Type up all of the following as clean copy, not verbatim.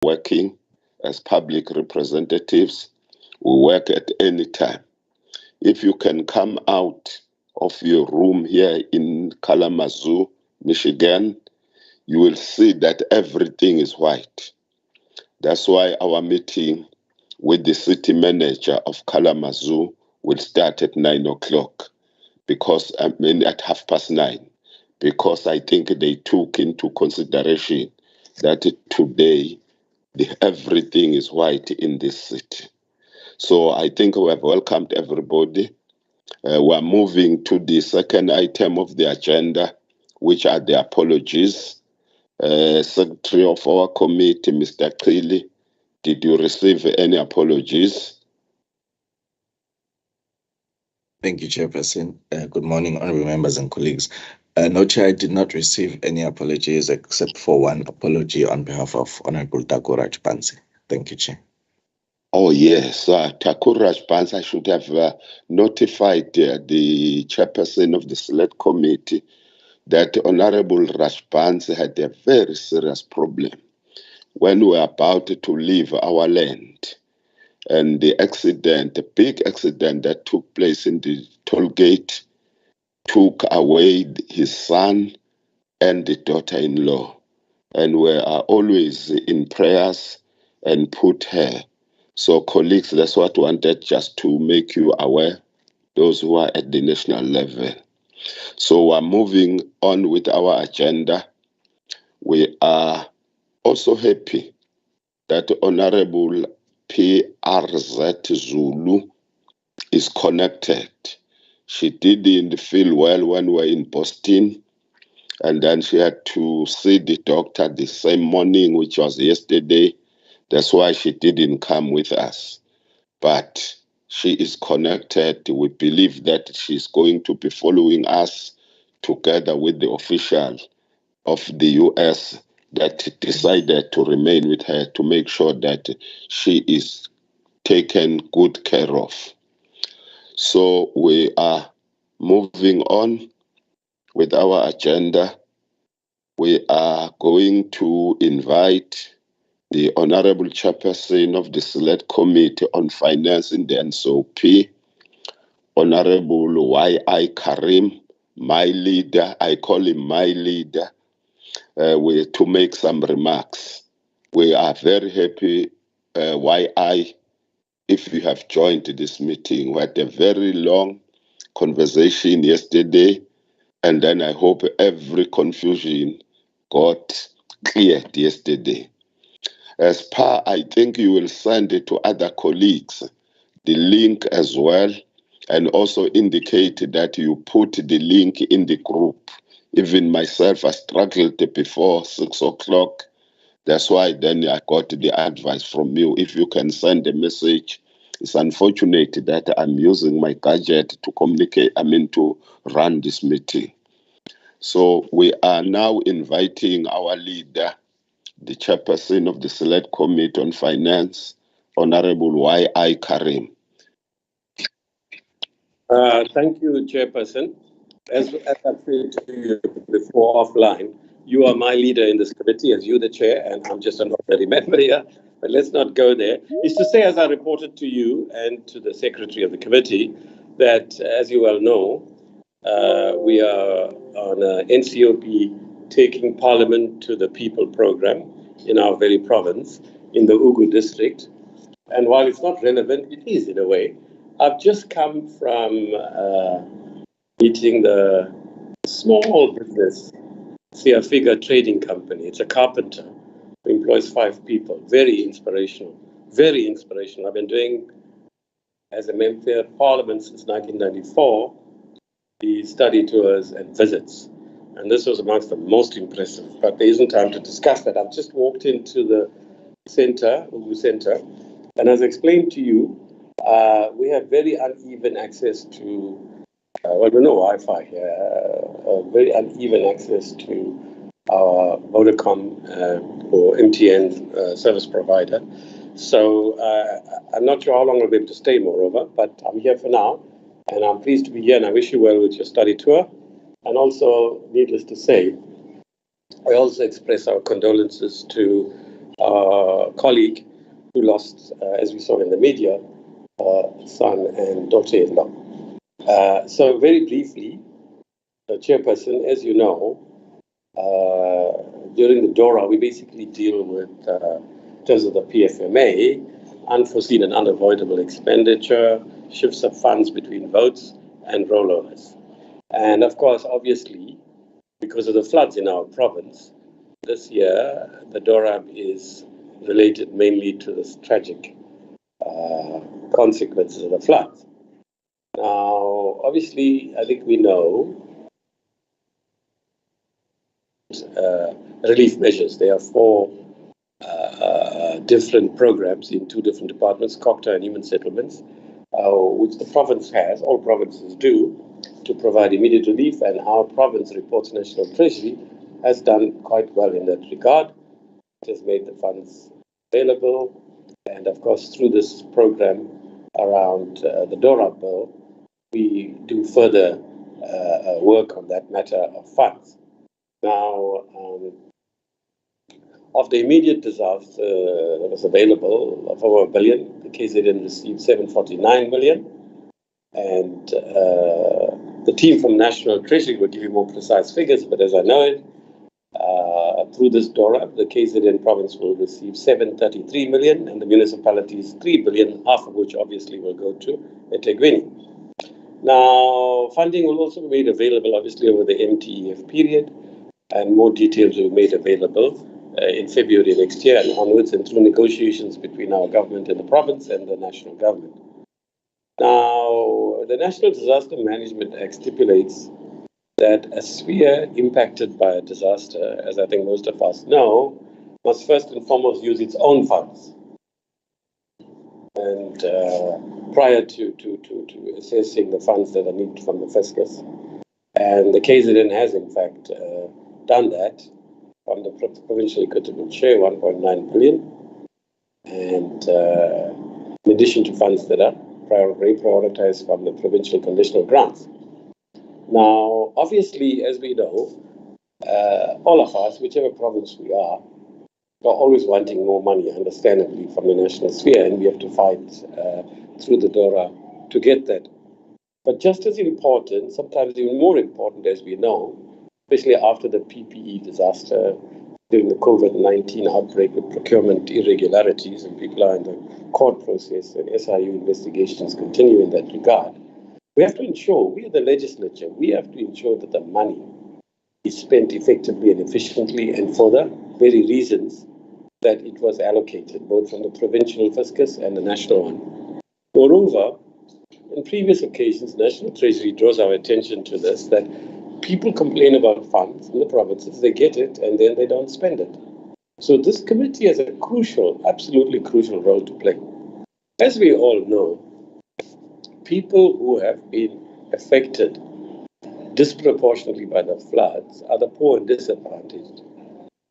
working as public representatives. We work at any time. If you can come out of your room here in Kalamazoo, Michigan, you will see that everything is white. That's why our meeting with the city manager of Kalamazoo will start at 9 o'clock, at 9:30, because I think they took into consideration that today everything is white in this city. So I think we have welcomed everybody. We're moving to the second item of the agenda, which are the apologies. Secretary of our committee, Mr. Qili, did you receive any apologies? Thank you, Chairperson. Good morning, honorable members and colleagues. No, Chair, I did not receive any apologies except for one apology on behalf of Honorable Thakur Rajpansi. Thank you, Chair. Oh, yes. Thakur Rajpansi should have notified the chairperson of the select committee that Honorable Rajpansi had a very serious problem when we were about to leave our land. And the big accident that took place in the toll gate took away his son and the daughter-in-law. And we are always in prayers and put her. So colleagues, that's what I wanted just to make you aware, those who are at the national level. So we're moving on with our agenda. We are also happy that Honorable PRZ Zulu is connected. She didn't feel well when we were in Boston, and then she had to see the doctor the same morning, which was yesterday. That's why she didn't come with us. But she is connected. We believe that she's going to be following us together with the official of the U.S. that decided to remain with her to make sure that she is taken good care of. So we are moving on with our agenda. We are going to invite the Honorable Chairperson of the Select Committee on Finance in the NCOP, Honorable Y.I. Carrim, my leader. I call him my leader, to make some remarks. We are very happy, Y.I., if you have joined this meeting. We had a very long conversation yesterday, and then I hope every confusion got cleared yesterday. I think you will send it to other colleagues, the link as well, and also indicate that you put the link in the group. Even myself, I struggled before 6 o'clock. That's why then I got the advice from you. If you can send a message, it's unfortunate that I'm using my gadget to communicate, to run this meeting. So we are now inviting our leader, the chairperson of the Select Committee on Finance, Honorable Y.I. Carrim. Thank you, Chairperson. As I've said to you before offline, you are my leader in this committee, as you the chair, and I'm just an ordinary member here. But let's not go there. It's to say, as I reported to you and to the secretary of the committee, that, as you well know, we are on a NCOP Taking Parliament to the People program in our very province, in the Ugu district. And while it's not relevant, it is in a way. I've just come from meeting the small business Siafiga Trading Company. It's a carpenter who employs 5 people. Very inspirational. Very inspirational. I've been doing, as a member of Parliament since 1994, the study tours and visits. And this was amongst the most impressive. But there isn't time to discuss that. I've just walked into the center, Ugu Center, and as I explained to you, we have very uneven access to, no Wi-Fi here, very uneven access to our Vodacom or MTN service provider. So I'm not sure how long I'll be able to stay, moreover, but I'm here for now, and I'm pleased to be here, and I wish you well with your study tour. And also, needless to say, I also express our condolences to colleague who lost, as we saw in the media, son and daughter-in-law. So very briefly, Chairperson, as you know, during the DORA, we basically deal with, in terms of the PFMA, unforeseen and unavoidable expenditure, shifts of funds between votes and rollovers. And of course, obviously, because of the floods in our province, this year, the DORA is related mainly to this tragic consequences of the floods. Now, obviously, I think we know relief measures. There are 4 different programs in 2 different departments, COCTA and Human Settlements, which the province has, all provinces do, to provide immediate relief, and our province reports National Treasury has done quite well in that regard. It has made the funds available, and of course, through this program around the DORA bill, we do further work on that matter of funds. Now, of the immediate disaster that was available of over $1 billion, the KZN received 749 million, and the team from National Treasury will give you more precise figures, but as I know it, through this DORA, the KZN province will receive 733 million, and the municipalities 3 billion, half of which obviously will go to eThekwini. Now, funding will also be made available, obviously, over the MTEF period, and more details will be made available in February next year and onwards, and through negotiations between our government and the province and the national government. Now, the National Disaster Management Act stipulates that a sphere impacted by a disaster, as I think most of us know, must first and foremost use its own funds. And prior to assessing the funds that are needed from the fiscus. And the KZN has, in fact, done that from the provincial equitable share, 1.9 billion. And in addition to funds that are reprioritized from the provincial conditional grants. Now, obviously, as we know, all of us, whichever province we are always wanting more money, understandably, from the national sphere, and we have to fight through the DORA to get that. But just as important, sometimes even more important, as we know, especially after the PPE disaster during the COVID-19 outbreak with procurement irregularities, and people are in the court process and SIU investigations continue in that regard, we have to ensure, we are the legislature, we have to ensure that the money is spent effectively and efficiently and for the very reasons that it was allocated, both from the provincial fiscus and the national one. Moreover, on previous occasions, National Treasury draws our attention to this, that people complain about funds in the provinces, they get it, and then they don't spend it. So this committee has a crucial, absolutely crucial role to play. As we all know, people who have been affected disproportionately by the floods are the poor and disadvantaged,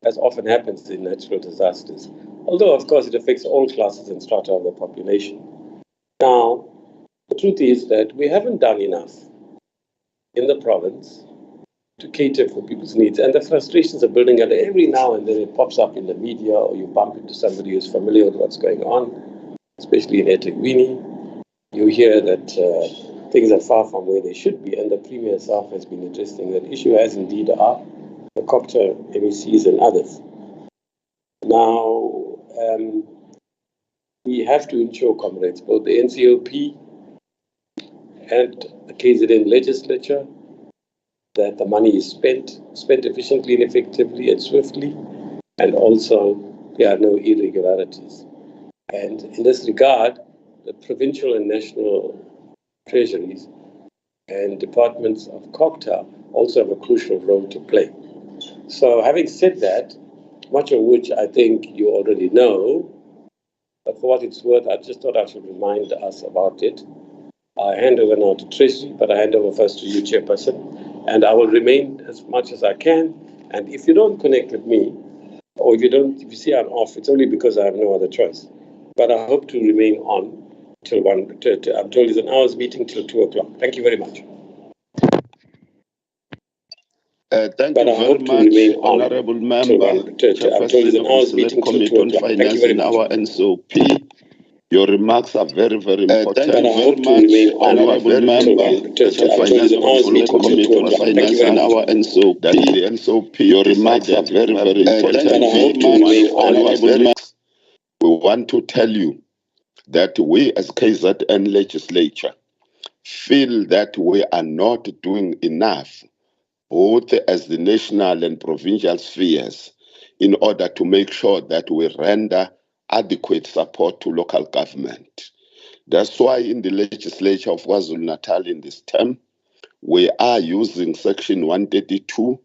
as often happens in natural disasters. Although, of course, it affects all classes and strata of the population. Now, the truth is that we haven't done enough in the province to cater for people's needs. And the frustrations are building up. Every now and then it pops up in the media, or you bump into somebody who's familiar with what's going on, especially in eThekwini. You hear that things are far from where they should be, and the Premier herself has been addressing that issue, as indeed are the COCTA MECs and others. Now, we have to ensure, comrades, both the NCOP and the KZN Legislature, that the money is spent efficiently and effectively and swiftly, and also there are no irregularities. And in this regard, the provincial and national treasuries and departments of COCTA also have a crucial role to play. So having said that, much of which I think you already know, but for what it's worth, I just thought I should remind us about it. I hand over now to Treasury, but I hand over first to you, Chairperson, and I will remain as much as I can. And if you don't connect with me, or if you see I'm off, it's only because I have no other choice. But I hope to remain on till I'm told it's an hour's meeting till 2 o'clock. Thank you very much. Thank But you I very hope to much, remain on Honorable to Member, I've told you Chairperson the of the hours Select meeting till Committee 2 on o'clock. Thank you Finance very in much. our NCOP. Your remarks are very, very important. But I hope to remain on And we are very to happy to that the I've told you Finance the hours Portfolio meeting till 2 Committee on o'clock. Thank you Finance very and much. our NCOP, that the NCOP your remarks are very, very important. But I hope to remain on. We want to tell you that we as KZN Legislature feel that we are not doing enough, both as the national and provincial spheres, in order to make sure that we render adequate support to local government. That's why in the Legislature of KwaZulu-Natal in this term, we are using Section 132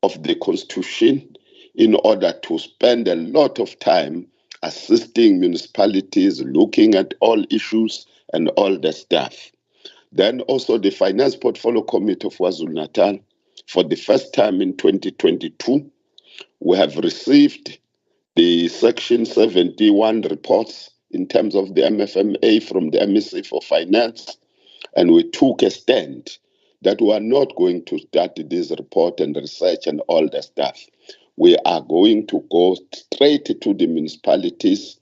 of the Constitution in order to spend a lot of time assisting municipalities, looking at all issues and all the stuff. Then also the Finance Portfolio Committee of KwaZulu-Natal, for the first time in 2022, we have received the Section 71 reports in terms of the MFMA from the MEC for Finance, and we took a stand that we are not going to start this report and research and all the stuff. We are going to go straight to the municipalities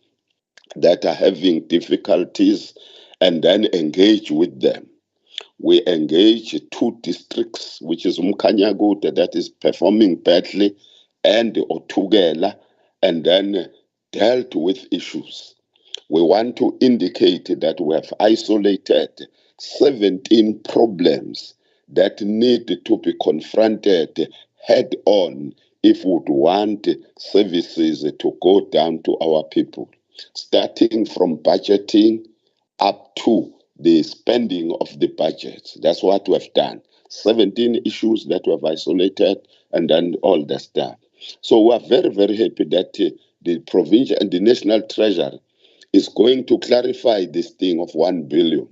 that are having difficulties and then engage with them. We engage 2 districts, which is Umkhanyakude, that is performing badly, and Otugela, and then dealt with issues. We want to indicate that we have isolated 17 problems that need to be confronted head on if we would want services to go down to our people, starting from budgeting up to the spending of the budget. That's what we have done. 17 issues that we have isolated and then all the stuff. So we are very, very happy that the provincial and the national treasury is going to clarify this thing of 1 billion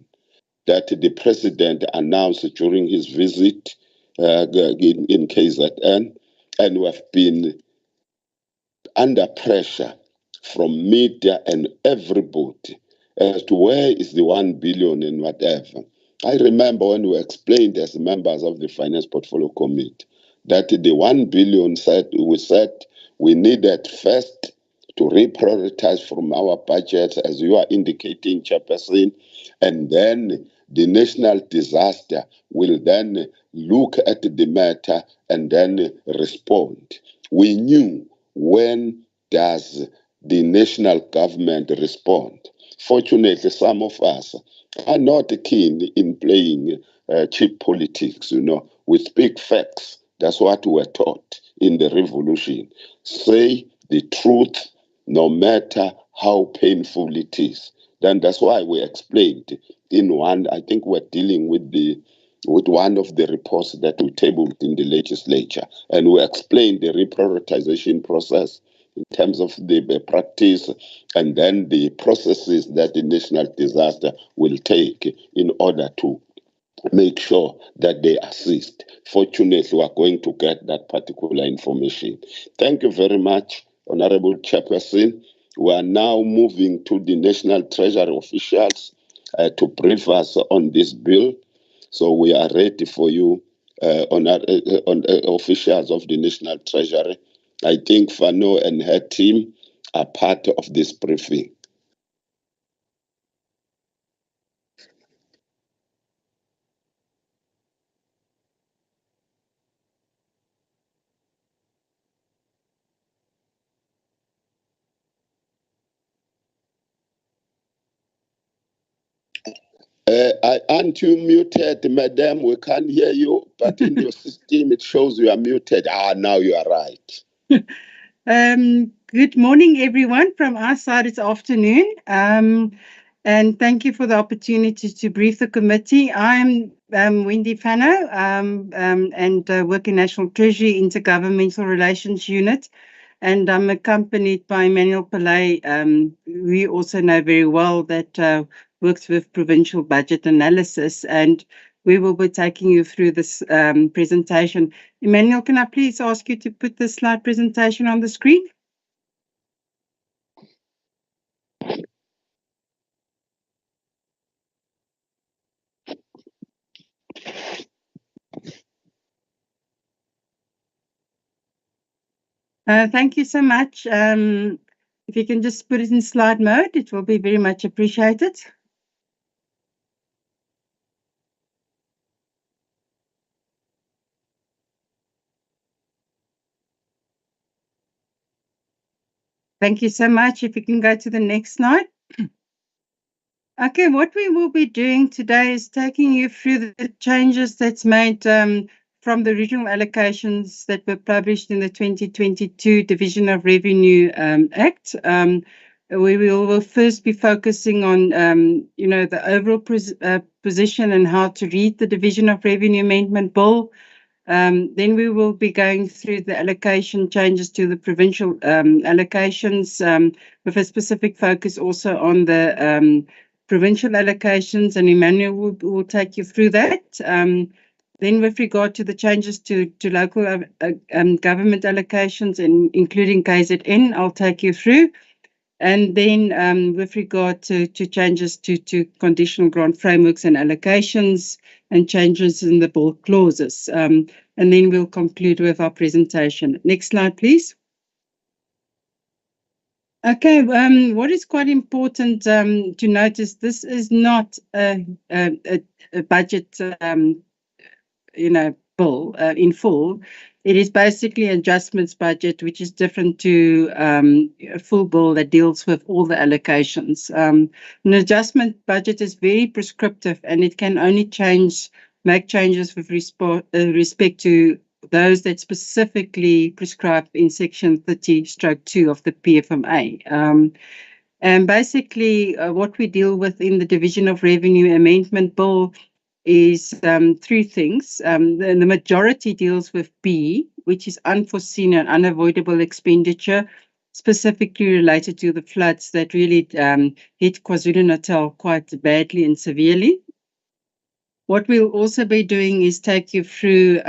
that the president announced during his visit in KZN. And we have been under pressure from media and everybody as to where is the 1 billion and whatever. I remember when we explained as members of the Finance Portfolio Committee that the 1 billion we said we needed first to reprioritize from our budget, as you are indicating, Chairperson, and then the national disaster will then look at the matter and then respond. We knew when does the national government respond. Fortunately, some of us are not keen in playing cheap politics, We speak facts. That's what we were taught in the revolution. Say the truth, no matter how painful it is. Then that's why we explained in one, I think we're dealing with one of the reports that we tabled in the legislature, and we explained the reprioritization process in terms of the practice and then the processes that the national disaster will take in order to make sure that they assist. Fortunately, we are going to get that particular information. Thank you very much, Honorable Chairperson. We are now moving to the National Treasury officials to brief us on this bill. So we are ready for you, officials of the National Treasury. I think Fano and her team are part of this briefing. Aren't you muted, madam? We can't hear you, but in your system it shows you are muted. Now you are right. Good morning, everyone. From our side, it's afternoon. And thank you for the opportunity to brief the committee. I'm Wendy Fano and work in National Treasury Intergovernmental Relations Unit. And I'm accompanied by Emmanuel Pillay, who you also know very well, that works with provincial budget analysis. And we will be taking you through this presentation. Emmanuel, can I please ask you to put the slide presentation on the screen? Thank you so much. If you can just put it in slide mode, it will be very much appreciated. Thank you so much. If you can go to the next slide. Okay, what we will be doing today is taking you through the changes that's made from the regional allocations that were published in the 2022 Division of Revenue Act. We will first be focusing on, the overall position and how to read the Division of Revenue Amendment Bill. Then we will be going through the allocation changes to the provincial allocations with a specific focus also on the provincial allocations, and Emmanuel will take you through that. Then with regard to the changes to local government allocations, and including KZN, I'll take you through. And then with regard to changes to conditional grant frameworks and allocations and changes in the bill clauses. And then we'll conclude with our presentation. Next slide, please. Okay, what is quite important to notice, this is not a budget, bill in full. It is basically adjustments budget, which is different to a full bill that deals with all the allocations. An adjustment budget is very prescriptive, and it can only make changes with respect to those that specifically prescribed in section 30/2 of the PFMA. And basically what we deal with in the Division of Revenue Amendment Bill is three things. The majority deals with B, which is unforeseen and unavoidable expenditure, specifically related to the floods that really hit KwaZulu-Natal quite badly and severely. What we'll also be doing is take you through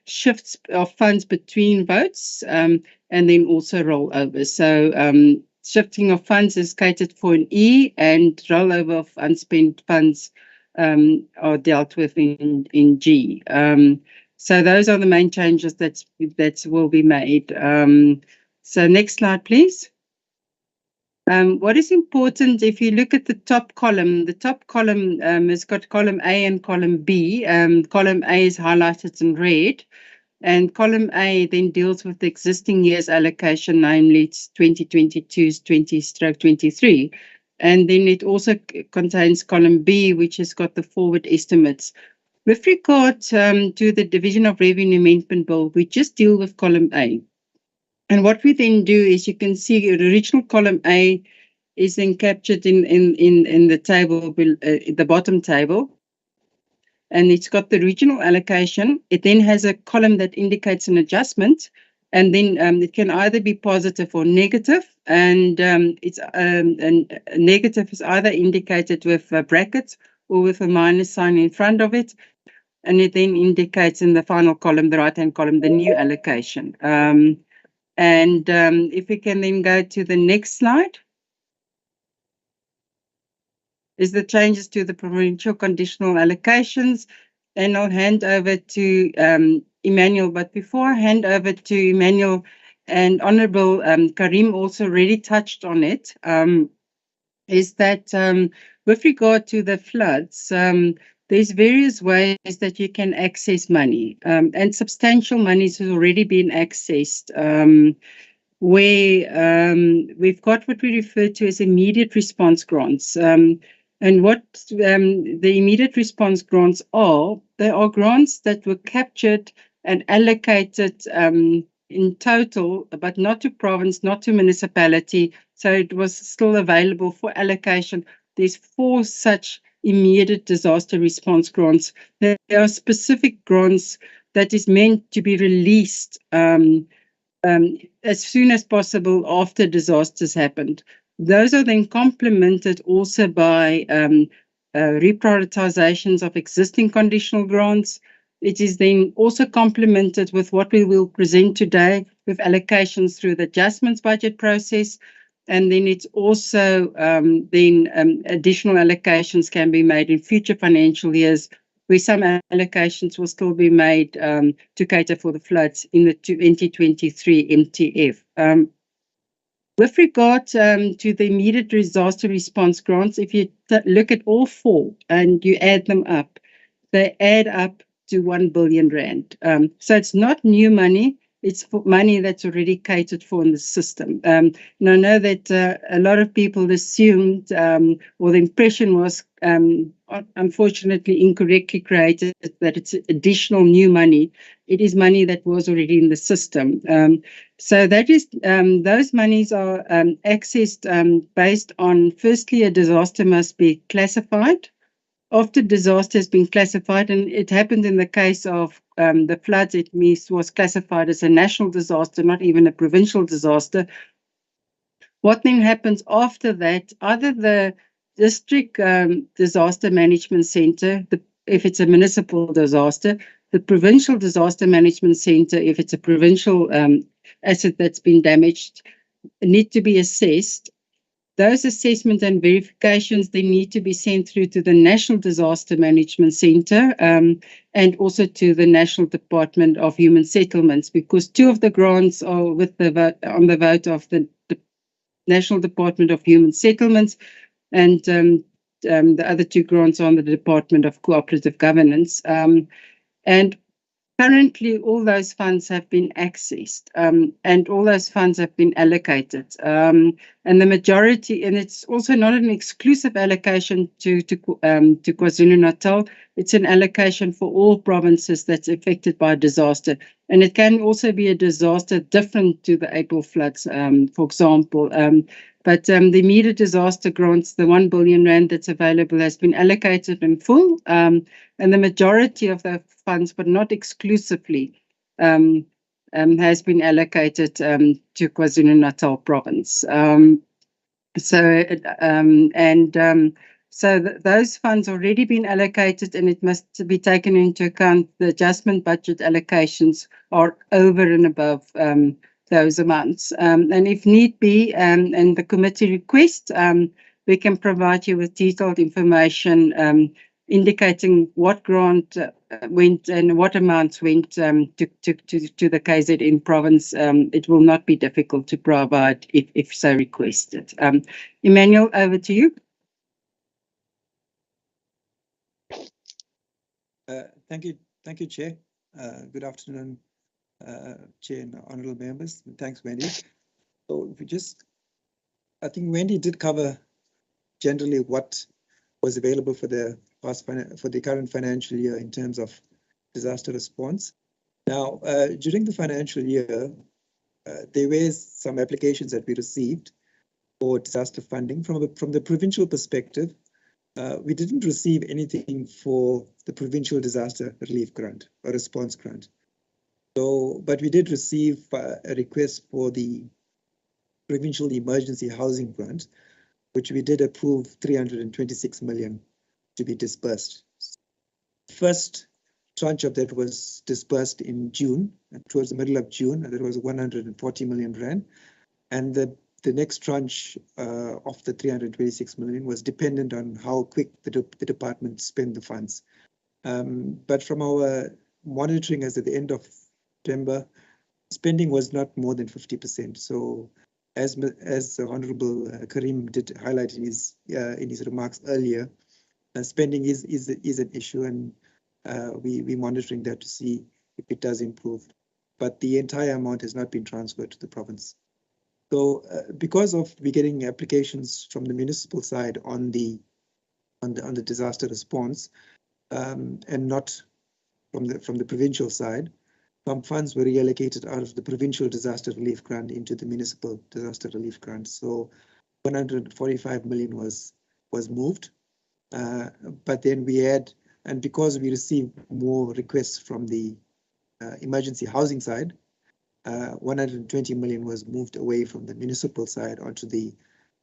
shifts of funds between votes and then also rollover. So shifting of funds is catered for in E, and rollover of unspent funds are dealt with in G. So those are the main changes that will be made. So next slide, please. What is important, if you look at the top column has got column A and column B. Column A is highlighted in red, and column A then deals with the existing year's allocation, namely it's 2022's 20/23. And then it also contains column B, which has got the forward estimates. With regard to the Division of Revenue Amendment Bill, we just deal with column A. And what we then do is, you can see the original column A is then captured in the table, the bottom table. And it's got the regional allocation. It then has a column that indicates an adjustment. And then it can either be positive or negative. And negative is either indicated with brackets or with a minus sign in front of it. And it then indicates in the final column, the right-hand column, the new allocation. If we can then go to the next slide, is the changes to the provincial conditional allocations. And I'll hand over to Emmanuel. But before I hand over to Emmanuel, and Honourable Carrim also already touched on it, is that with regard to the floods, there's various ways that you can access money, and substantial monies has already been accessed, where we've got what we refer to as immediate response grants. And what the immediate response grants are, they are grants that were captured and allocated in total, but not to province, not to municipality. So it was still available for allocation. There's 4 such immediate disaster response grants. There are specific grants that is meant to be released as soon as possible after disasters happened. Those are then complemented also by reprioritizations of existing conditional grants. It is then also complemented with what we will present today with allocations through the adjustments budget process. And then it's also additional allocations can be made in future financial years where some allocations will still be made to cater for the floods in the 2023 MTF. With regard to the immediate disaster response grants, if you look at all four and you add them up, they add up to 1 billion rand. So it's not new money. It's money that's already catered for in the system. And I know that a lot of people assumed, or the impression was, unfortunately incorrectly created, that it's additional new money. It is money that was already in the system. So that is, those monies are accessed based on, firstly, a disaster must be classified. After disaster has been classified, and it happened in the case of the floods, it was classified as a national disaster, not even a provincial disaster. What then happens after that? Either the district disaster management center, if it's a municipal disaster, the provincial disaster management center, if it's a provincial asset that's been damaged, need to be assessed. Those assessments and verifications, they need to be sent through to the National Disaster Management Center and also to the National Department of Human Settlements, because two of the grants are with on the vote of the National Department of Human Settlements, and the other two grants are on the Department of Cooperative Governance. And currently, all those funds have been accessed and all those funds have been allocated. And the majority, and it's also not an exclusive allocation to KwaZulu-Natal, it's an allocation for all provinces that's affected by a disaster. And it can also be a disaster different to the April floods, for example. But the immediate disaster grants, the 1 billion rand that's available, has been allocated in full. And the majority of the funds, but not exclusively, has been allocated to KwaZulu-Natal province. So those funds already been allocated, and it must be taken into account the adjustment budget allocations are over and above those amounts. And if need be, and the committee request, we can provide you with detailed information indicating what grant went and what amounts went to the KZN province. It will not be difficult to provide if so requested. Emmanuel, over to you. Thank you, Chair. Good afternoon, Chair and honourable members. Thanks, Wendy. So I think Wendy did cover generally what was available for the current financial year in terms of disaster response. Now, during the financial year, there were some applications that we received for disaster funding. From the provincial perspective, we didn't receive anything for the provincial disaster relief grant or response grant. So, but we did receive a request for the provincial emergency housing grant, which we did approve 326 million to be disbursed. First tranche of that was disbursed in June, towards the middle of June, and that was 140 million rand. And the next tranche of the 326 million was dependent on how quick the department spent the funds. But from our monitoring as at the end of September, spending was not more than 50%. So as the Honourable Carrim did highlight in his remarks earlier, spending is an issue, and we're monitoring that to see if it does improve. But the entire amount has not been transferred to the province. So because of we getting applications from the municipal side on the disaster response, and not from the provincial side, some funds were reallocated out of the provincial disaster relief grant into the municipal disaster relief grant. So 145 million was moved, but then we had, and because we received more requests from the emergency housing side, 120 million was moved away from the municipal side onto the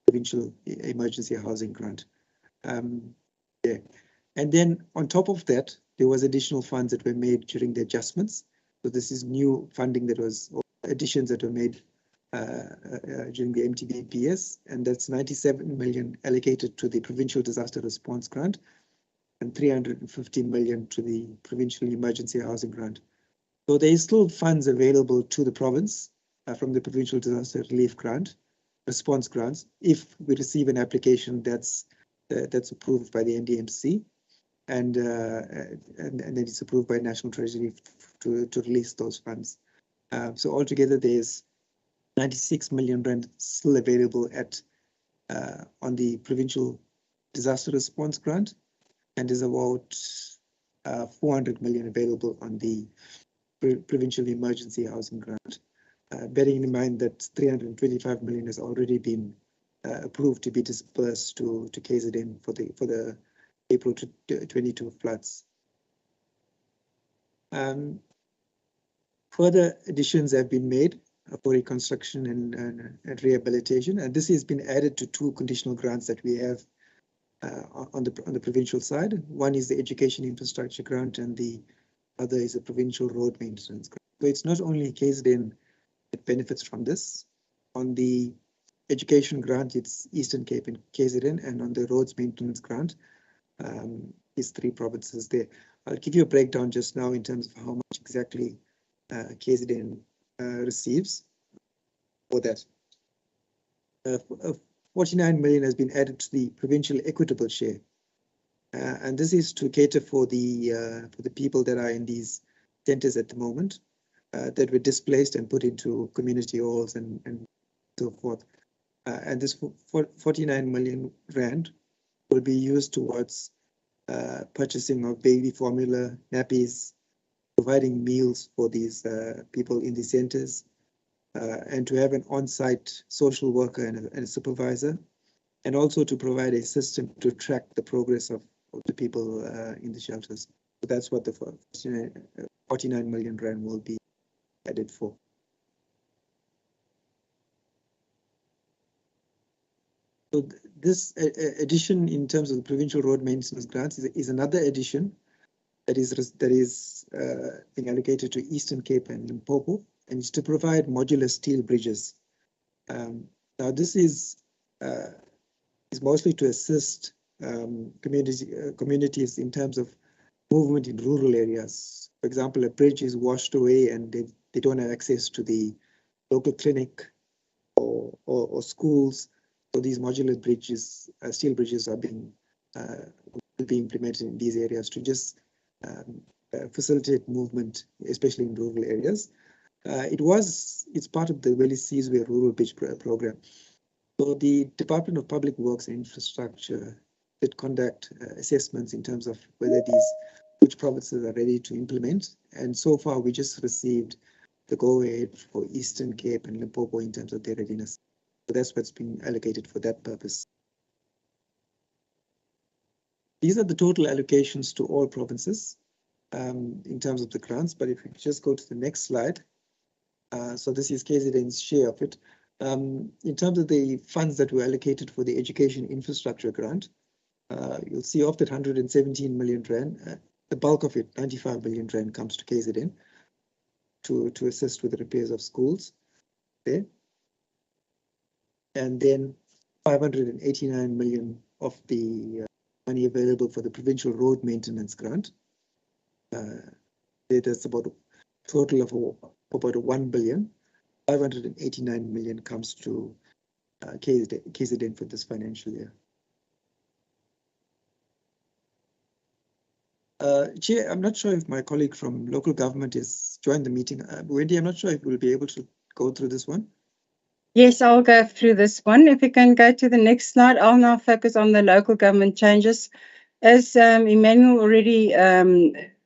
provincial emergency housing grant. Yeah. And then on top of that, there was additional funds that were made during the adjustments. So this is new funding that was additions that were made during the MTBPS, and that's 97 million allocated to the provincial disaster response grant, and 350 million to the Provincial Emergency Housing Grant. So there is still funds available to the province from the Provincial Disaster Relief Grant, response grants, if we receive an application that's approved by the NDMC, and then it's approved by National Treasury to release those funds. So altogether, there's 96 million rand still available on the Provincial Disaster Response Grant, and there's about 400 million available on the Provincial Emergency Housing Grant. Bearing in mind that 325 million has already been approved to be disbursed to KZN for the April 22 floods. Further additions have been made for reconstruction and rehabilitation, and this has been added to two conditional grants that we have on the provincial side. One is the Education Infrastructure Grant, and the other is a Provincial Road Maintenance Grant. So it's not only KZN that benefits from this. On the Education Grant, it's Eastern Cape and KZN, and on the Roads Maintenance Grant, it's 3 provinces there. I'll give you a breakdown just now in terms of how much exactly KZN receives for that. 49 million has been added to the provincial equitable share, and this is to cater for the people that are in these centres at the moment, that were displaced and put into community halls and so forth. And this 49 million rand will be used towards purchasing of baby formula, nappies, providing meals for these people in the centres, and to have an on-site social worker and a supervisor, and also to provide a system to track the progress of the people in the shelters. So that's what the 49 million rand will be added for. So this addition in terms of the provincial road maintenance grants is another addition that is being allocated to Eastern Cape and Limpopo, and it's to provide modular steel bridges. Now this is mostly to assist communities in terms of movement in rural areas. For example, a bridge is washed away and they don't have access to the local clinic or schools. So these modular bridges, steel bridges, will be implemented in these areas to just facilitate movement, especially in rural areas. It's part of the Willie Seasway Rural Bridge Program. So the Department of Public Works and Infrastructure did conduct assessments in terms of which provinces are ready to implement. And so far, we just received the go-ahead for Eastern Cape and Limpopo in terms of their readiness. So that's what's been allocated for that purpose. These are the total allocations to all provinces in terms of the grants. But if we just go to the next slide, so this is KZN's share of it. In terms of the funds that were allocated for the Education Infrastructure Grant, you'll see of that 117 million rand, the bulk of it, 95 million rand, comes to KZN to assist with the repairs of schools there. And then 589 million of the money available for the Provincial Road Maintenance Grant. That's about a total of about 1 billion. 589 million comes to KZN for this financial year. Chair, I'm not sure if my colleague from local government has joined the meeting. Wendy, I'm not sure if we'll be able to go through this one. Yes, I'll go through this one. If we can go to the next slide, I'll now focus on the local government changes. As Emmanuel already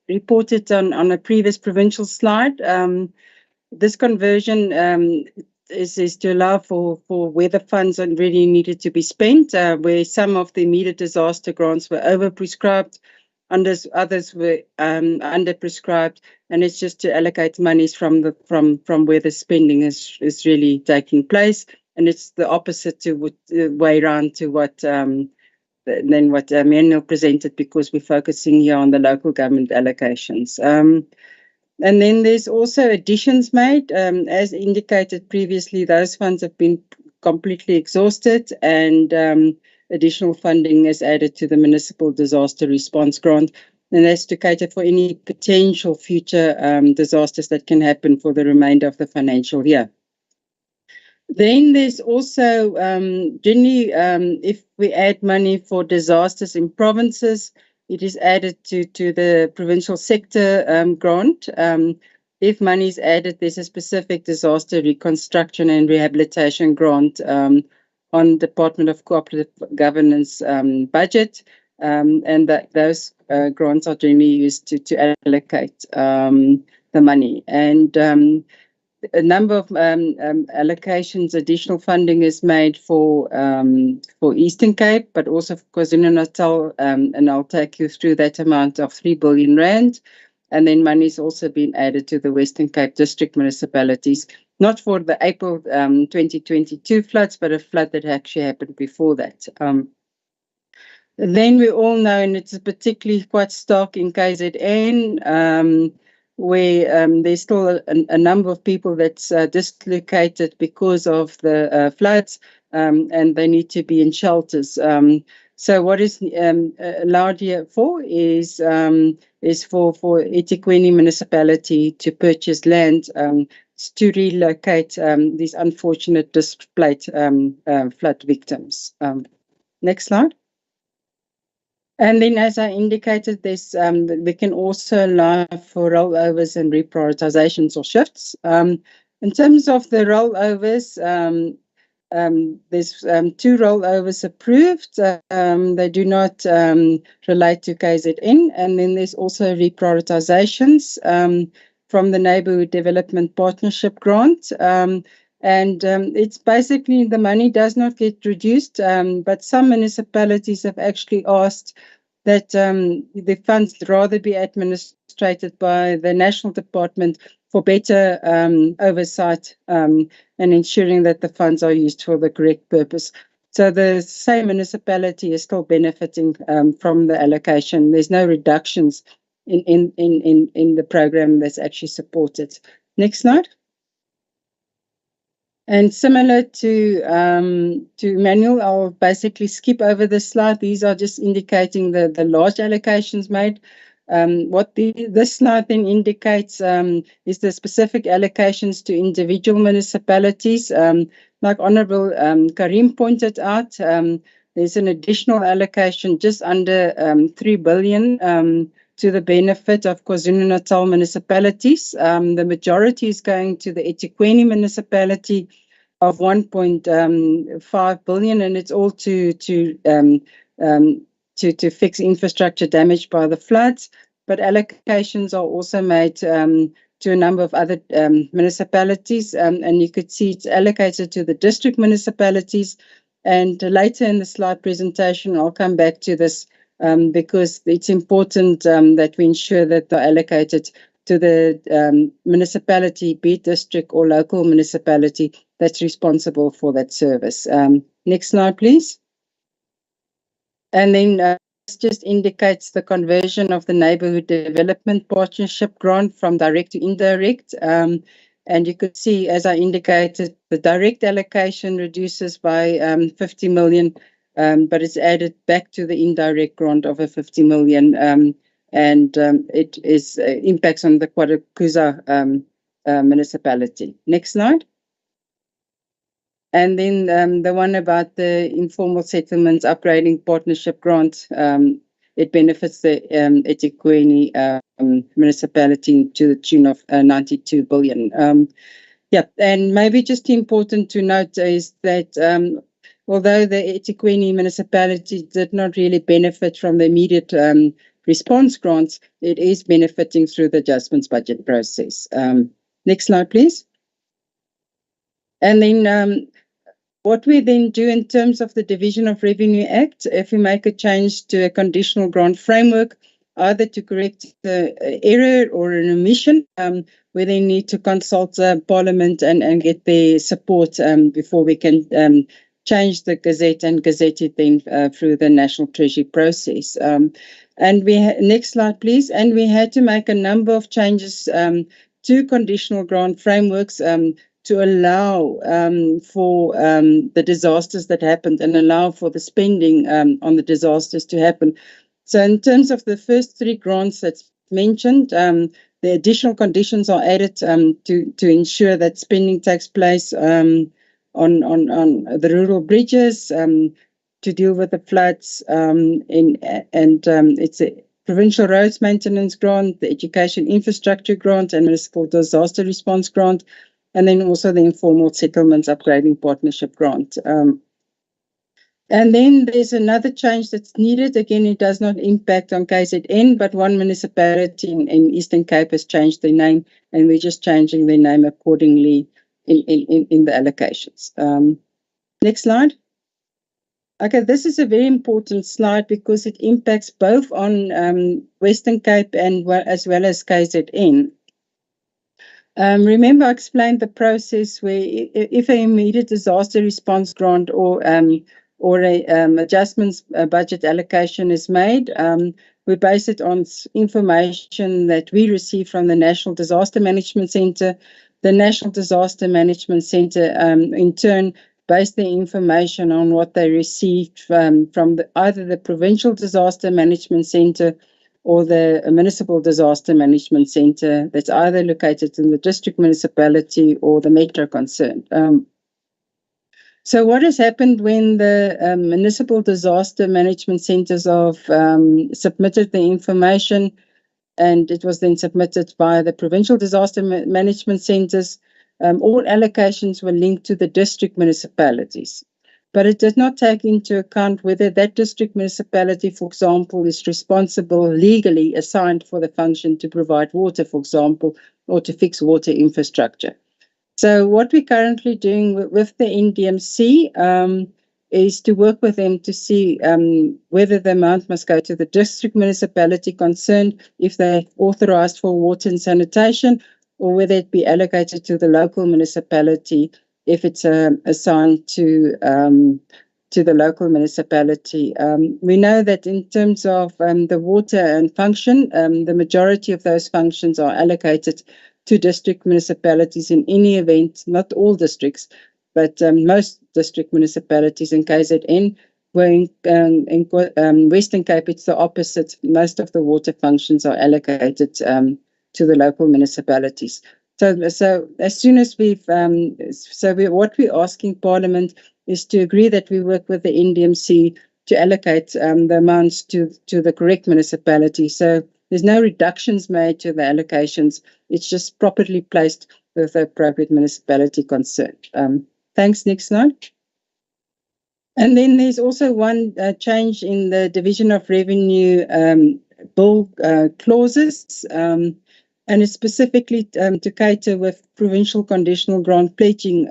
reported on a previous provincial slide, this conversion is to allow for where the funds are really needed to be spent, where some of the immediate disaster grants were overprescribed, others were underprescribed, and it's just to allocate monies from where the spending is really taking place, and it's the opposite to way around to what Emmanuel presented, because we're focusing here on the local government allocations. And then there's also additions made. As indicated previously, those funds have been completely exhausted, and additional funding is added to the Municipal Disaster Response Grant, and that's to cater for any potential future disasters that can happen for the remainder of the financial year. Then there's also generally, if we add money for disasters in provinces, it is added to the provincial sector grant. If money is added, there's a specific disaster reconstruction and rehabilitation grant on Department of Cooperative Governance budget, and those grants are generally used to allocate the money. And a number of allocations, additional funding is made for Eastern Cape, but also for KwaZulu-Natal, and I'll take you through that amount of 3 billion rand. And then money is also been added to the Western Cape district municipalities, not for the April 2022 floods, but a flood that actually happened before that. Then we all know, and it's particularly quite stark in KZN, where there's still a number of people that's dislocated because of the floods, and they need to be in shelters. So what is allowed here for is for eThekwini municipality to purchase land to relocate these unfortunate displaced flood victims. Next slide. And then, as I indicated, there's we can also allow for rollovers and reprioritizations or shifts. In terms of the rollovers, there's 2 rollovers approved. They do not relate to KZN. And then there's also reprioritizations from the Neighbourhood Development Partnership Grant. And it's basically the money does not get reduced, but some municipalities have actually asked that the funds rather be administrated by the National Department for better oversight and ensuring that the funds are used for the correct purpose. So the same municipality is still benefiting from the allocation. There's no reductions in the program that's actually supported. Next slide. And similar to Emmanuel, I'll basically skip over this slide. These are just indicating the large allocations made. What this slide then indicates is the specific allocations to individual municipalities. Like Honourable Carrim pointed out, there's an additional allocation just under 3 billion to the benefit of KwaZulu-Natal municipalities. The majority is going to the eThekwini municipality of 1.5 billion, and it's all to fix infrastructure damaged by the floods. But allocations are also made to a number of other municipalities, and you could see it's allocated to the district municipalities. And later in the slide presentation, I'll come back to this because it's important that we ensure that they're allocated to the municipality, be it district or local municipality, that's responsible for that service. Next slide, please. And then this just indicates the conversion of the Neighbourhood Development Partnership Grant from direct to indirect. And you could see, as I indicated, the direct allocation reduces by 50 million, but it's added back to the indirect grant of a 50 million. And it is impacts on the KwaZulu municipality. Next slide. And then the one about the informal settlements upgrading partnership grant, it benefits the eThekwini municipality to the tune of 92 billion. Yeah, and maybe just important to note is that although the eThekwini municipality did not really benefit from the immediate response grants, it is benefiting through the adjustments budget process. Next slide, please. And then what we then do in terms of the Division of Revenue Act, if we make a change to a conditional grant framework, either to correct the error or an omission, we then need to consult Parliament and get their support before we can change the Gazette and gazette it then through the National Treasury process. And next slide, please. And we had to make a number of changes to conditional grant frameworks to allow for the disasters that happened and allow for the spending on the disasters to happen. So in terms of the first 3 grants that's mentioned, the additional conditions are added to ensure that spending takes place on the rural bridges to deal with the floods, it's a provincial roads maintenance grant, the education infrastructure grant, and municipal disaster response grant, and then also the informal settlements upgrading partnership grant. And then there's another change that's needed. Again, it does not impact on KZN, but one municipality in Eastern Cape has changed their name, and we're just changing their name accordingly in the allocations. Next slide. Okay, this is a very important slide because it impacts both on Western Cape and as well as KZN. Remember, I explained the process where if an immediate disaster response grant or a adjustments budget allocation is made, we base it on information that we receive from the National Disaster Management Centre. The National Disaster Management Centre, in turn, base the information on what they received from either the Provincial Disaster Management Centre or the Municipal Disaster Management Centre that's either located in the district municipality or the metro concerned. So what has happened when the Municipal Disaster Management Centres have submitted the information, and it was then submitted by the Provincial Disaster Management Centres, all allocations were linked to the district municipalities. But it did not take into account whether that district municipality, for example, is responsible legally assigned for the function to provide water, for example, or to fix water infrastructure. So what we're currently doing with the NDMC is to work with them to see whether the amount must go to the district municipality concerned if they're authorised for water and sanitation, or whether it be allocated to the local municipality if it's assigned to the local municipality. We know that in terms of the water and function, the majority of those functions are allocated to district municipalities in any event, not all districts, but most district municipalities in KZN. Where in Western Cape, it's the opposite. Most of the water functions are allocated to the local municipalities. So as soon as what we're asking Parliament is to agree that we work with the NDMC to allocate the amounts to the correct municipality. So there's no reductions made to the allocations. It's just properly placed with the appropriate municipality concerned. Thanks. Next slide. And then there's also one change in the division of revenue bill clauses. And it's specifically to cater with provincial conditional grant pledging.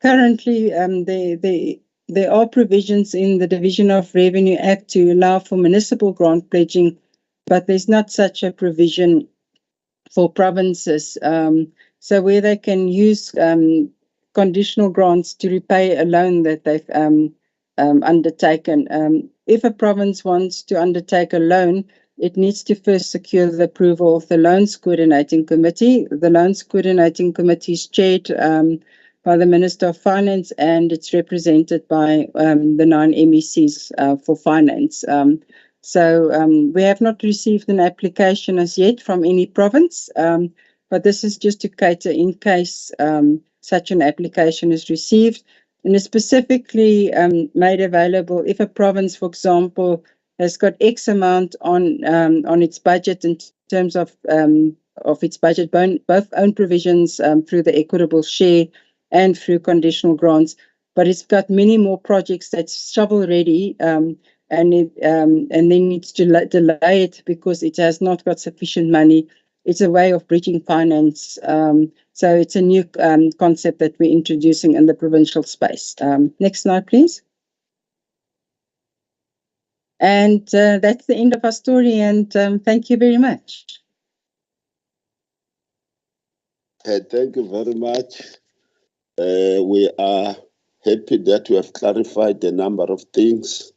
Currently, there are provisions in the Division of Revenue Act to allow for municipal grant pledging, but there's not such a provision for provinces. So where they can use conditional grants to repay a loan that they've undertaken. If a province wants to undertake a loan, it needs to first secure the approval of the Loans Coordinating Committee. The Loans Coordinating Committee is chaired by the Minister of Finance, and it's represented by the 9 MECs for Finance. So we have not received an application as yet from any province, but this is just to cater in case such an application is received. And it's specifically made available if a province, for example, has got X amount on its budget in terms of its budget, both own provisions through the equitable share and through conditional grants, but it's got many more projects that's shovel ready, and then needs to delay it because it has not got sufficient money. It's a way of bridging finance. So it's a new concept that we're introducing in the provincial space. Next slide, please. And that's the end of our story, and thank you very much. Thank you very much. We are happy that we have clarified a number of things,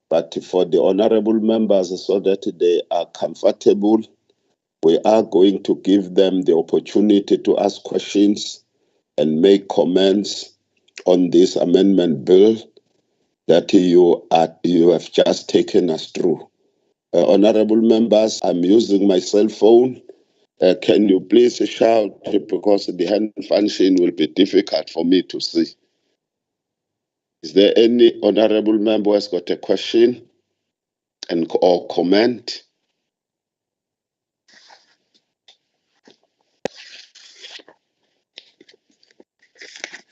but for the honorable members, so that they are comfortable, we are going to give them the opportunity to ask questions and make comments on this amendment bill that you have just taken us through. Honorable members, I'm using my cell phone. Can you please shout, because the hand function will be difficult for me to see. Is there any honorable member who has got a question or comment?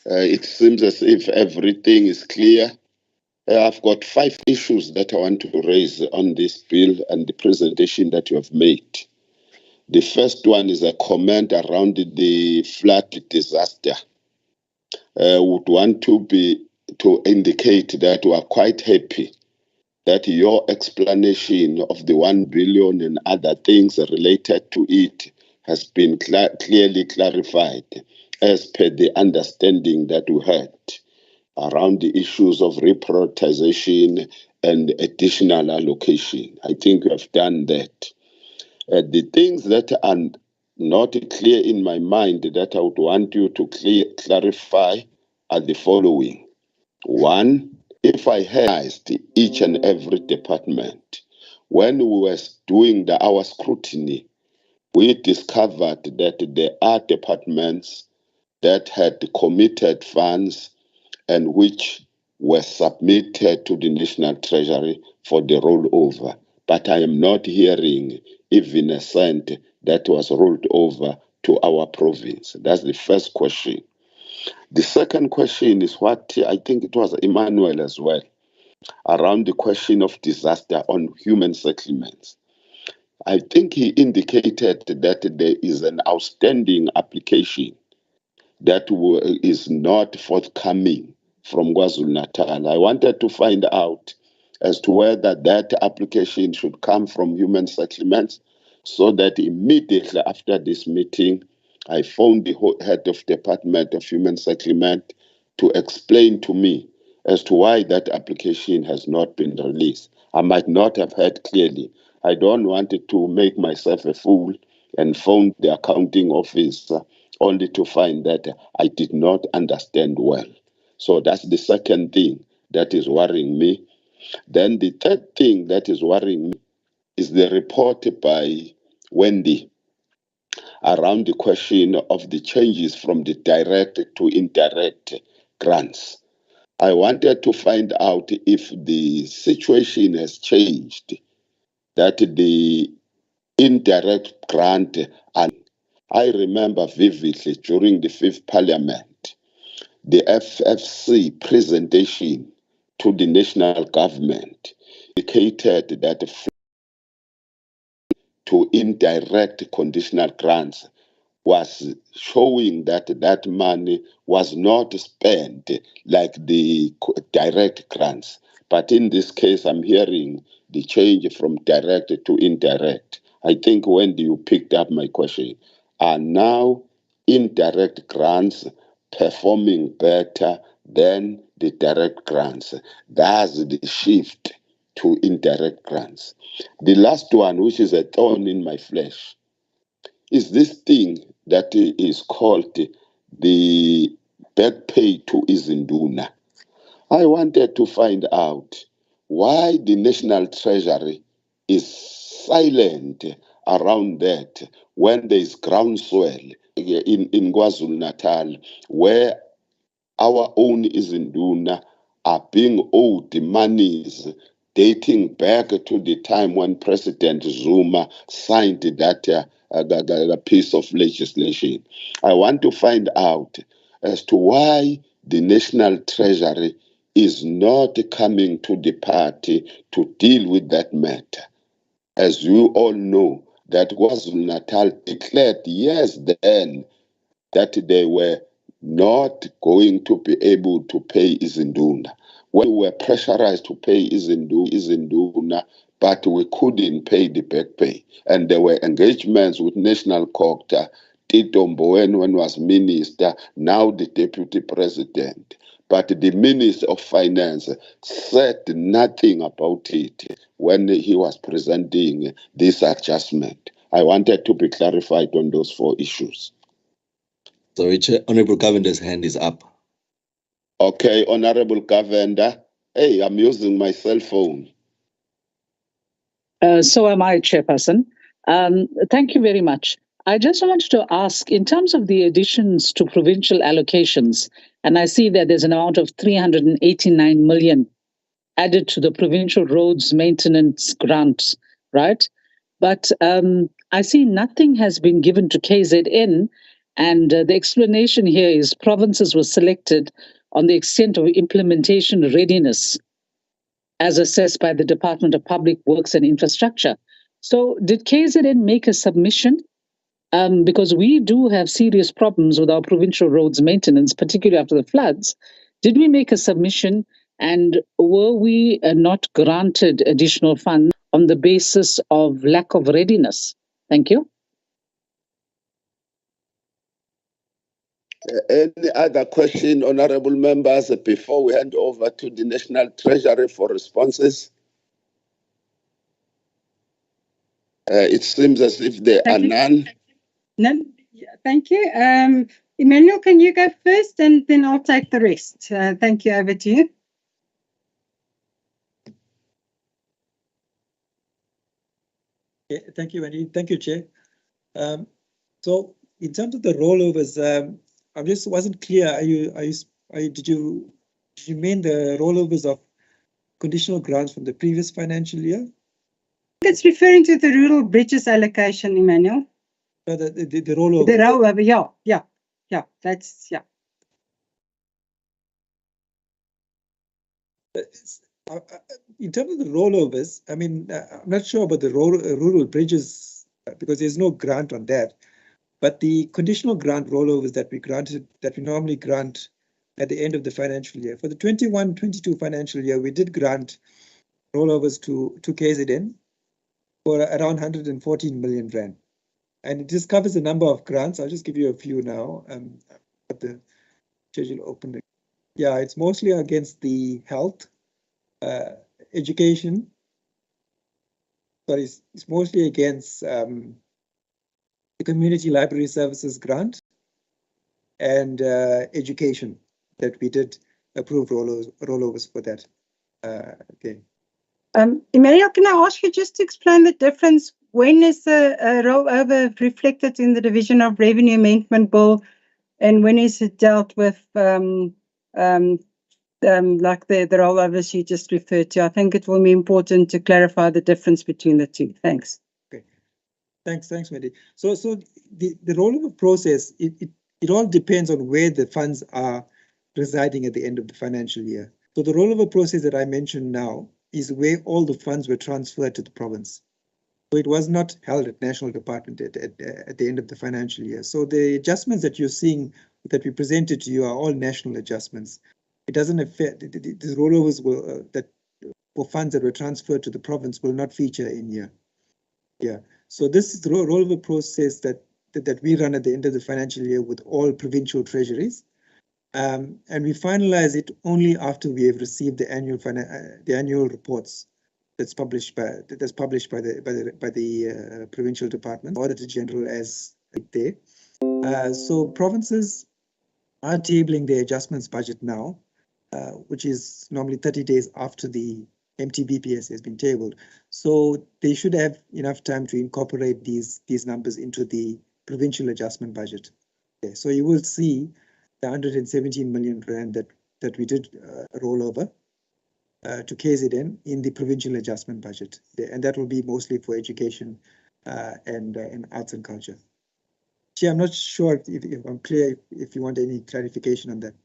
It seems as if everything is clear. I've got 5 issues that I want to raise on this bill and the presentation that you have made. The first one is a comment around the flood disaster. Would want to indicate that we are quite happy that your explanation of the 1 billion and other things related to it has been clearly clarified as per the understanding that we had around the issues of reprioritization and additional allocation. I think you have done that. The things that are not clear in my mind that I would want you to clarify are the following. One, if I analyzed each and every department, when we were doing our scrutiny, we discovered that there are departments that had committed funds and which were submitted to the National Treasury for the rollover. But I am not hearing even a cent that was rolled over to our province. That's the first question. The second question is what I think it was Emmanuel as well, around the question of disaster on human settlements. I think he indicated that there is an outstanding application that is not forthcoming from KwaZulu-Natal. I wanted to find out as to whether that application should come from human settlements, so that immediately after this meeting, I phoned the head of Department of Human Settlement to explain to me as to why that application has not been released. I might not have heard clearly. I don't want to make myself a fool and phone the accounting office only to find that I did not understand well. So that's the second thing that is worrying me. Then the third thing that is worrying me is the report by Wendy around the question of the changes from the direct to indirect grants. I wanted to find out if the situation has changed, that the indirect grant, and I remember vividly during the 5th Parliament, the FFC presentation to the national government indicated that to indirect conditional grants was showing that that money was not spent like the direct grants. But in this case, I'm hearing the change from direct to indirect. I think when you picked up my question, are now indirect grants performing better than the direct grants? That's the shift to indirect grants. The last one, which is a thorn in my flesh, is this thing that is called the back pay to Izinduna. I wanted to find out why the National Treasury is silent around that when there is groundswell in KwaZulu-Natal, where our own Izinduna are being owed the monies dating back to the time when President Zuma signed that piece of legislation. I want to find out as to why the National Treasury is not coming to the party to deal with that matter. As you all know, that KwaZulu-Natal declared years then that they were not going to be able to pay Izinduna. We were pressurized to pay Izinduna, but we couldn't pay the back pay. And there were engagements with National Court. Tito Mboweni, when was minister, now the deputy president. But the Minister of Finance said nothing about it when he was presenting this adjustment. I wanted to be clarified on those 4 issues. Sorry, Chair. Honorable Governor's hand is up. Okay, Honorable Governor. Hey, I'm using my cell phone. So am I, Chairperson. Thank you very much. I just wanted to ask, in terms of the additions to provincial allocations, and I see that there's an amount of 389 million added to the provincial roads maintenance grant, right? But I see nothing has been given to KZN, and the explanation here is provinces were selected on the extent of implementation readiness as assessed by the Department of Public Works and Infrastructure. So did KZN make a submission? Because we do have serious problems with our provincial roads maintenance, particularly after the floods. Did we make a submission, and were we not granted additional funds on the basis of lack of readiness? Thank you. Any other question, honorable members, before we hand over to the National Treasury for responses? It seems as if there are none. None. Thank you. Emmanuel, can you go first, and then I'll take the rest. Thank you. Over to you. Okay, thank you, Wendy. Thank you, Chair. So in terms of the rollovers, I just wasn't clear. Did you mean the rollovers of conditional grants from the previous financial year? It's referring to the rural bridges allocation, Emmanuel. The rollover. The rollover, yeah. That's yeah. In terms of the rollovers, I mean, I'm not sure about the rural bridges because there's no grant on that. But the conditional grant rollovers that we normally grant at the end of the financial year. For the 21-22 financial year, we did grant rollovers to KZN for around 114 million rand. And it just covers a number of grants. I'll just give you a few now. At the schedule open. Yeah, it's mostly against the health, education. Sorry, it's mostly against the community library services grant and education that we did approve rollovers for that. Okay. Emmanuel, can I ask you just to explain the difference? When is the rollover reflected in the Division of Revenue Amendment Bill, and when is it dealt with like the rollovers you just referred to? I think it will be important to clarify the difference between the two. Thanks. Okay. Thanks, Wendy. So the rollover process, it all depends on where the funds are residing at the end of the financial year. So the rollover process that I mentioned now is where all the funds were transferred to the province. So it was not held at National Department at the end of the financial year. So the adjustments that you're seeing that we presented to you are all national adjustments. It doesn't affect the rollovers that for funds that were transferred to the province will not feature in here. Yeah. So this is the rollover process that we run at the end of the financial year with all provincial treasuries. And we finalize it only after we have received the annual reports that's published by the provincial department, Auditor General as there. So provinces are tabling their adjustments budget now, which is normally 30 days after the MTBPS has been tabled. So they should have enough time to incorporate these numbers into the provincial adjustment budget. Okay, so you will see the 117 million rand that we did roll over to KZN in the provincial adjustment budget, and that will be mostly for education and arts and culture. Chair, I'm not sure if I'm clear, if you want any clarification on that.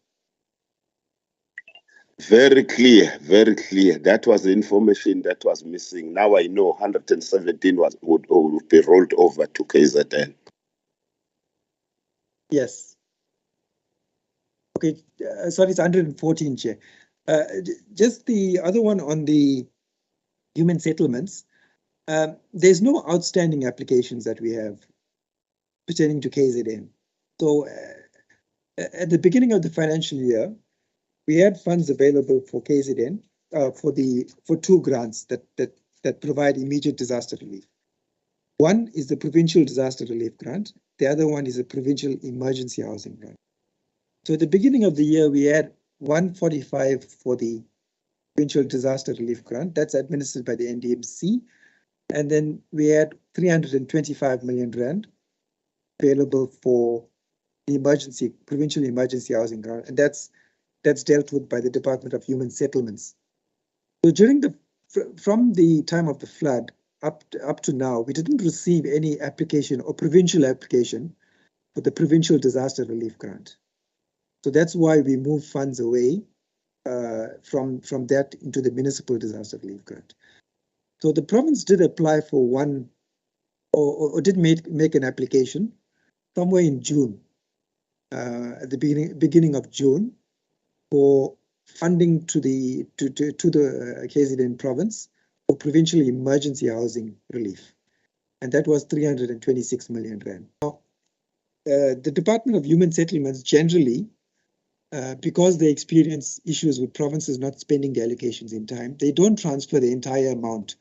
Very clear, very clear. That was the information that was missing. Now I know 117 would be rolled over to KZN. Yes. Okay, sorry, it's 114, Chair. Just the other one on the human settlements, there's no outstanding applications that we have pertaining to KZN. So at the beginning of the financial year, we had funds available for KZN for two grants that provide immediate disaster relief. One is the provincial disaster relief grant, The other one is a provincial emergency housing grant. So at the beginning of the year, we had 145 for the provincial disaster relief grant. That's administered by the NDMC. And then we had 325 million rand available for the provincial emergency housing grant. And that's dealt with by the Department of Human Settlements. So from the time of the flood up to now, we didn't receive any application or provincial application for the provincial disaster relief grant. So that's why we moved funds away from that into the municipal disaster relief grant. So the province did apply for one, or did make an application somewhere in June, at the beginning of June, for funding to the KZN province for provincial emergency housing relief, and that was 326 million rand. Now, the Department of Human Settlements generally, because they experience issues with provinces not spending the allocations in time, they don't transfer the entire amount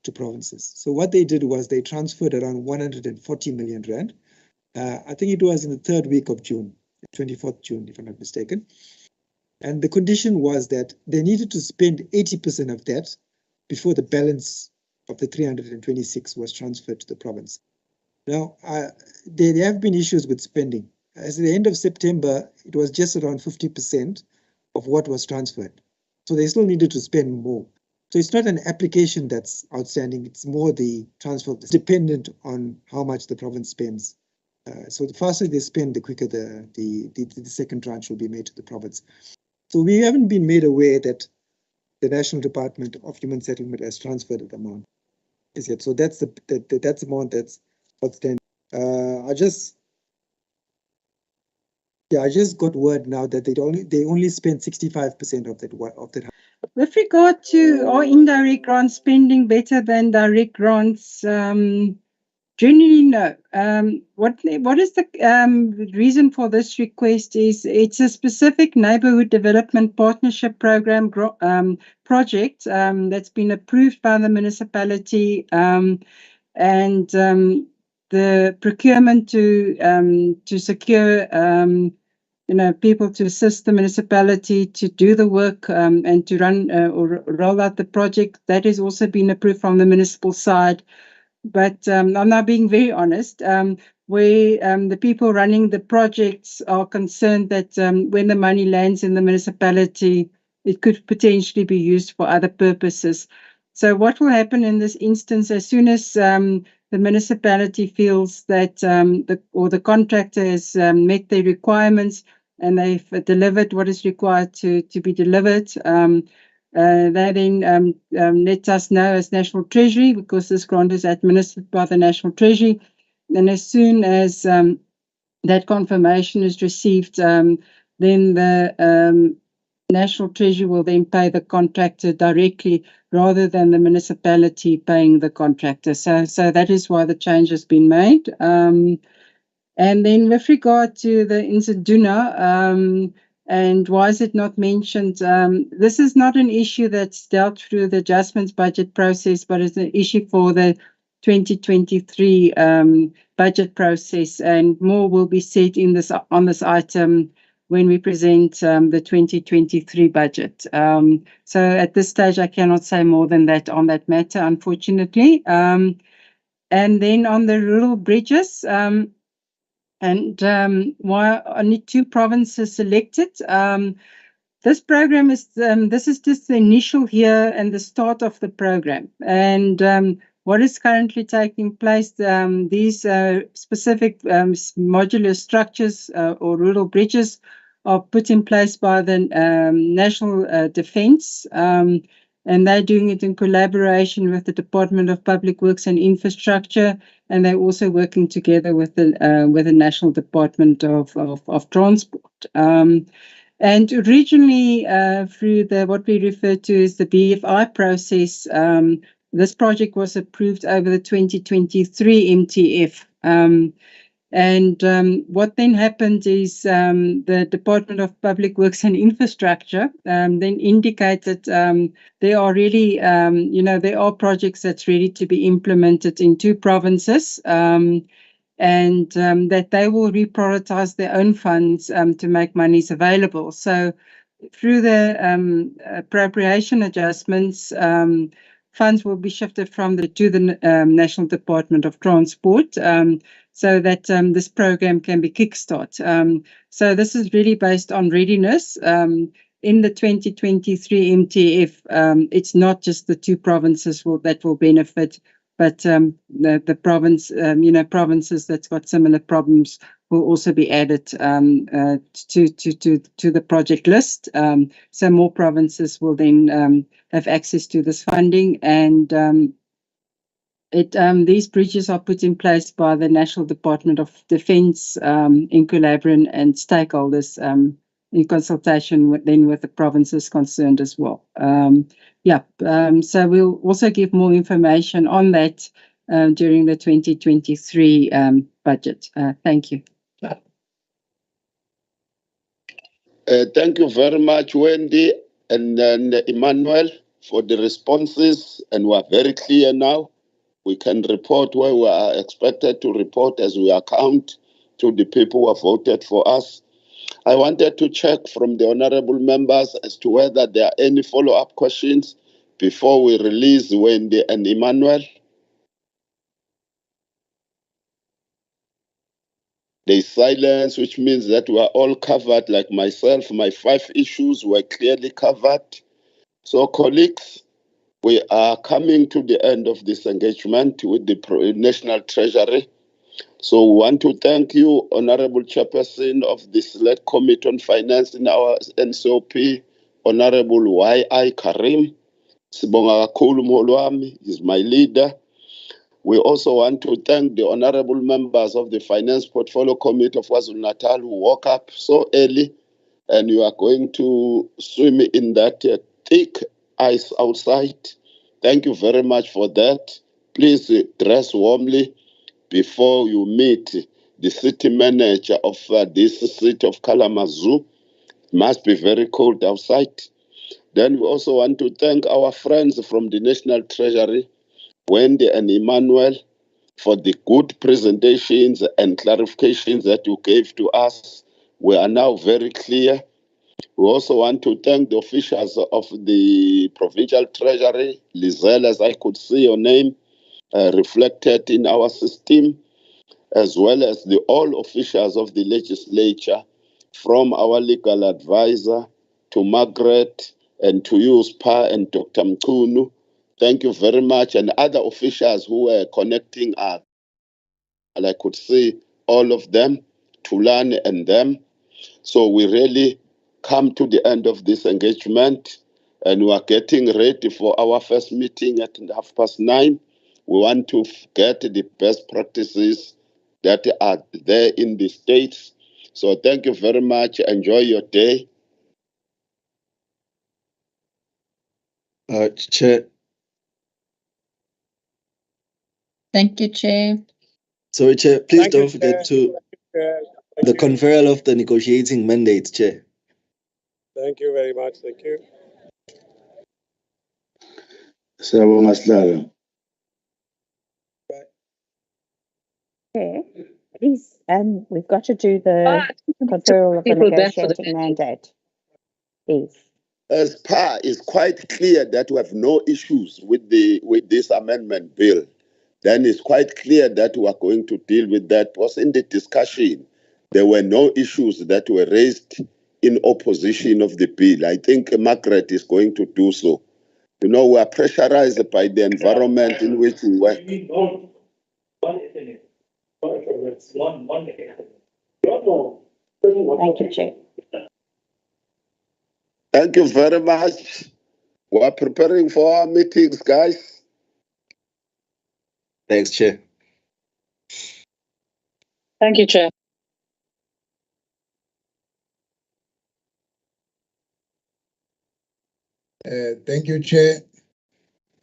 to provinces. So what they did was they transferred around 140 million rand. I think it was in the third week of June, 24th June, if I'm not mistaken. And the condition was that they needed to spend 80% of that before the balance of the 326 was transferred to the province. Now, there have been issues with spending. As at the end of September, it was just around 50% of what was transferred. So they still needed to spend more. So it's not an application that's outstanding. It's more the transfer that's dependent on how much the province spends. So the faster they spend, the quicker the second tranche will be made to the province. So we haven't been made aware that the National Department of Human Settlement has transferred that amount as yet. So that's the amount that's outstanding. I just got word now that they only spent 65% of that. With regard to are indirect grants spending better than direct grants, generally no. What is the reason for this request is it's a specific neighbourhood development partnership program project that's been approved by the municipality, and the procurement to secure people to assist the municipality to do the work and to run or roll out the project. That has also been approved from the municipal side. But I'm now being very honest, where the people running the projects are concerned that when the money lands in the municipality, it could potentially be used for other purposes. So what will happen in this instance, as soon as the municipality feels that the contractor has met their requirements and they've delivered what is required to be delivered, they then let us know as National Treasury, because this grant is administered by the National Treasury. And as soon as that confirmation is received, then the National Treasury will then pay the contractor directly rather than the municipality paying the contractor. So that is why the change has been made. And then with regard to the Insiduna, and why is it not mentioned? This is not an issue that's dealt through the adjustments budget process, but it's an issue for the 2023 budget process, and more will be said on this item when we present the 2023 budget. So at this stage, I cannot say more than that on that matter, unfortunately. And then on the rural bridges, and why only 2 provinces selected. This program is this is just the initial year and the start of the program. And what is currently taking place, these specific modular structures or rural bridges are put in place by the National Defence, and they're doing it in collaboration with the Department of Public Works and Infrastructure, and they're also working together with the National Department of Transport. And originally, through what we refer to as the BFI process, this project was approved over the 2023 MTF. And what then happened is the Department of Public Works and Infrastructure then indicated there are really, there are projects that's ready to be implemented in 2 provinces. And and that they will reprioritize their own funds to make monies available. So through the appropriation adjustments, funds will be shifted to the National Department of Transport, so that this program can be kickstart. So this is really based on readiness. In the 2023 MTF, it's not just the two provinces that will benefit, but the province, provinces that's got similar problems will also be added to the project list. So more provinces will then have access to this funding, and these bridges are put in place by the National Department of Defence in collaboration and stakeholders in consultation with the provinces concerned as well. So we'll also give more information on that during the 2023 budget. Thank you. Thank you very much, Wendy and Emmanuel, for the responses, and we are very clear now. We can report where we are expected to report as we account to the people who have voted for us. I wanted to check from the honorable members as to whether there are any follow-up questions before we release Wendy and Emmanuel. There's silence, which means that we are all covered, like myself. My 5 issues were clearly covered. So, colleagues, we are coming to the end of this engagement with the National Treasury. So we want to thank you, Honorable Chairperson of the Select Committee on Finance in our NCOP, Honorable Y.I. Carrim. Sibonga kakhulu mholo wami, he's my leader. We also want to thank the honorable members of the Finance Portfolio Committee of KwaZulu-Natal who woke up so early, and you are going to swim in that thick ice outside. Thank you very much for that. Please dress warmly before you meet the city manager of this city of Kalamazoo. It must be very cold outside. Then we also want to thank our friends from the National Treasury, Wendy and Emmanuel, for the good presentations and clarifications that you gave to us. We are now very clear. We also want to thank the officials of the Provincial Treasury, Lizelle, as I could see your name reflected in our system, as well as all officials of the Legislature, from our legal advisor to Margaret and to you, Spa and Dr. Mkunu. Thank you very much, and other officials who were connecting us. And I could see all of them, Tulane and them. So we really come to the end of this engagement, and we are getting ready for our first meeting at 9:30. We want to get the best practices that are there in the states. So thank you very much. Enjoy your day. Chair. Thank you, Chair. Sorry, Chair, please don't forget to the conferral of the negotiating mandate, Chair. Thank you very much. Thank you. Okay, please, we've got to do the conferral of the negotiating mandate. Please. As PA is quite clear that we have no issues with this amendment bill, then it's quite clear that we are going to deal with that. Because in the discussion, there were no issues that were raised in opposition of the bill. I think Margaret is going to do so. You know, we are pressurized by the environment in which we work. Thank you, Chair. Thank you very much. We are preparing for our meetings, guys. Thanks, Chair. Thank you, Chair. Thank you, Chair.